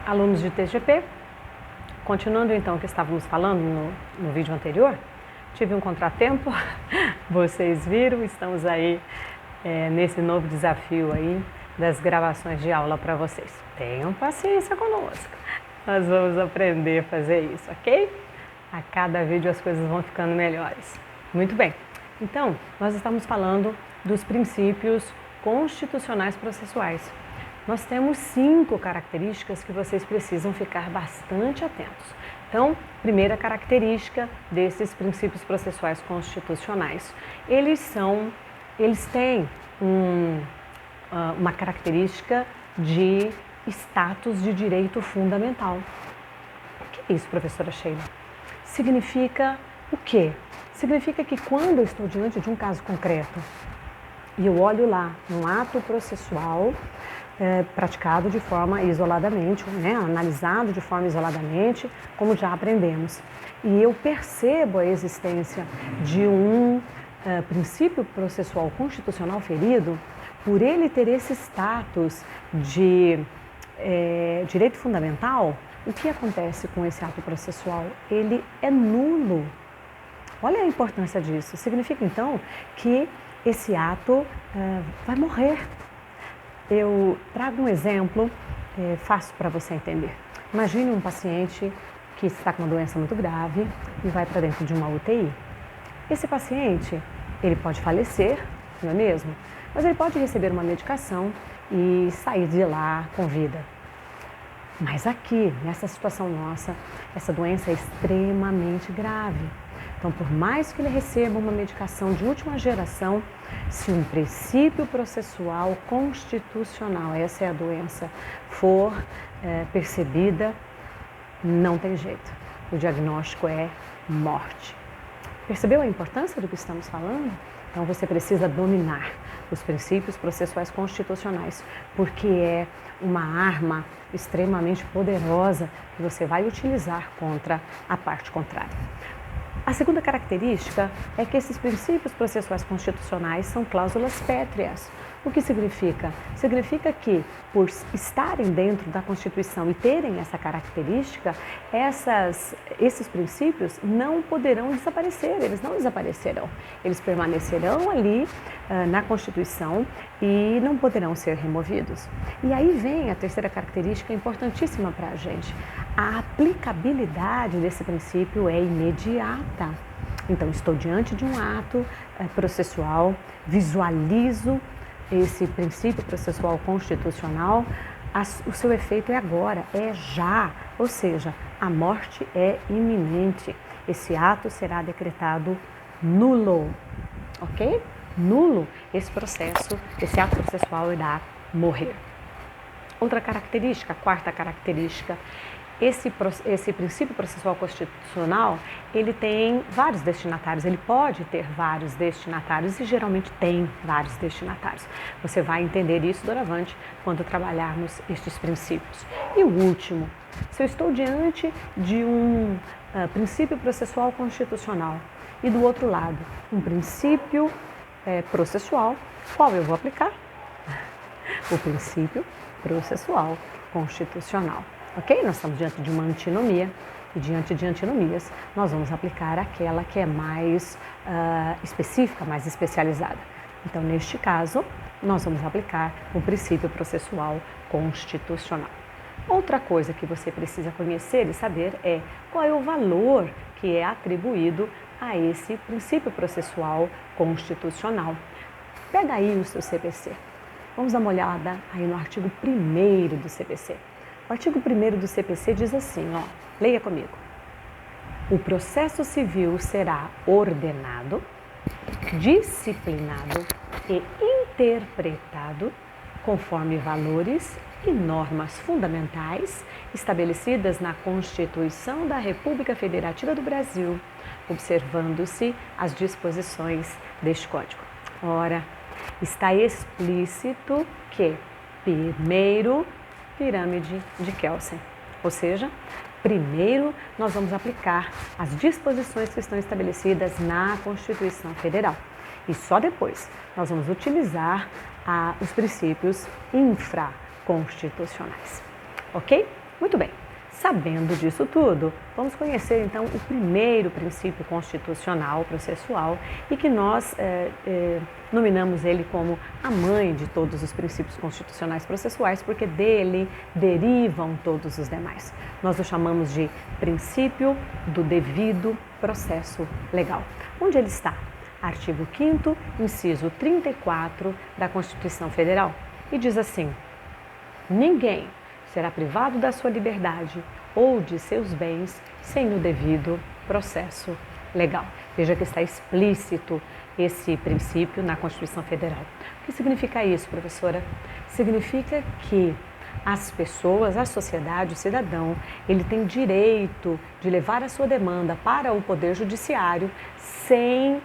Alunos de TGP, continuando então o que estávamos falando no vídeo anterior, tive um contratempo, vocês viram, estamos aí nesse novo desafio aí das gravações de aula para vocês. Tenham paciência conosco, nós vamos aprender a fazer isso, ok? A cada vídeo as coisas vão ficando melhores. Muito bem, então nós estamos falando dos princípios constitucionais processuais. Nós temos 5 características que vocês precisam ficar bastante atentos. Então, primeira característica desses princípios processuais constitucionais, eles têm uma característica de status de direito fundamental. O que é isso, professora Sheila? Significa o quê? Significa que quando eu estou diante de um caso concreto e eu olho lá um ato processual praticado de forma isoladamente, analisado de forma isoladamente, como já aprendemos, e eu percebo a existência de um princípio processual constitucional ferido, por ele ter esse status de direito fundamental, o que acontece com esse ato processual? Ele é nulo. Olha a importância disso. Significa então que esse ato vai morrer. Eu trago um exemplo fácil para você entender. Imagine um paciente que está com uma doença muito grave e vai para dentro de uma UTI. Esse paciente, ele pode falecer, não é mesmo? Mas ele pode receber uma medicação e sair de lá com vida. Mas aqui, nessa situação nossa, essa doença é extremamente grave. Então, por mais que ele receba uma medicação de última geração, se um princípio processual constitucional, essa é a doença, for percebida, não tem jeito. O diagnóstico é morte. Percebeu a importância do que estamos falando? Então, você precisa dominar os princípios processuais constitucionais, porque é uma arma extremamente poderosa que você vai utilizar contra a parte contrária. A segunda característica é que esses princípios processuais constitucionais são cláusulas pétreas. O que significa? Significa que, por estarem dentro da Constituição e terem essa característica, esses princípios não poderão desaparecer, eles não desaparecerão. Eles permanecerão ali na Constituição e não poderão ser removidos. E aí vem a terceira característica importantíssima para a gente. A aplicabilidade desse princípio é imediata. Então, estou diante de um ato processual, visualizo esse princípio processual constitucional, o seu efeito é agora, é já, ou seja, a morte é iminente. Esse ato será decretado nulo, ok? Nulo, esse ato processual irá morrer. Outra característica, a quarta característica, esse princípio processual constitucional, ele tem vários destinatários, ele pode ter vários destinatários e geralmente tem vários destinatários. Você vai entender isso doravante quando trabalharmos estes princípios. E o último, se eu estou diante de um princípio processual constitucional e do outro lado um princípio processual, qual eu vou aplicar? O princípio processual constitucional. Ok? Nós estamos diante de uma antinomia e diante de antinomias nós vamos aplicar aquela que é mais específica, mais especializada. Então, neste caso, nós vamos aplicar o princípio processual constitucional. Outra coisa que você precisa conhecer e saber é qual é o valor que é atribuído a esse princípio processual constitucional. Pega aí o seu CPC. Vamos dar uma olhada aí no artigo 1º do CPC. O artigo 1º do CPC diz assim, leia comigo. O processo civil será ordenado, disciplinado e interpretado conforme valores e normas fundamentais estabelecidas na Constituição da República Federativa do Brasil, observando-se as disposições deste Código. Ora, está explícito que, primeiro, pirâmide de Kelsen, ou seja, primeiro nós vamos aplicar as disposições que estão estabelecidas na Constituição Federal e só depois nós vamos utilizar os princípios infraconstitucionais, ok? Muito bem, sabendo disso tudo, vamos conhecer então o primeiro princípio constitucional processual e que nós nominamos ele como a mãe de todos os princípios constitucionais processuais, porque dele derivam todos os demais. Nós o chamamos de princípio do devido processo legal. Onde ele está? Artigo 5º, inciso 34 da Constituição Federal. E diz assim: ninguém será privado da sua liberdade ou de seus bens sem o devido processo legal. Veja que está explícito esse princípio na Constituição Federal. O que significa isso, professora? Significa que as pessoas, a sociedade, o cidadão, ele tem direito de levar a sua demanda para o Poder Judiciário sem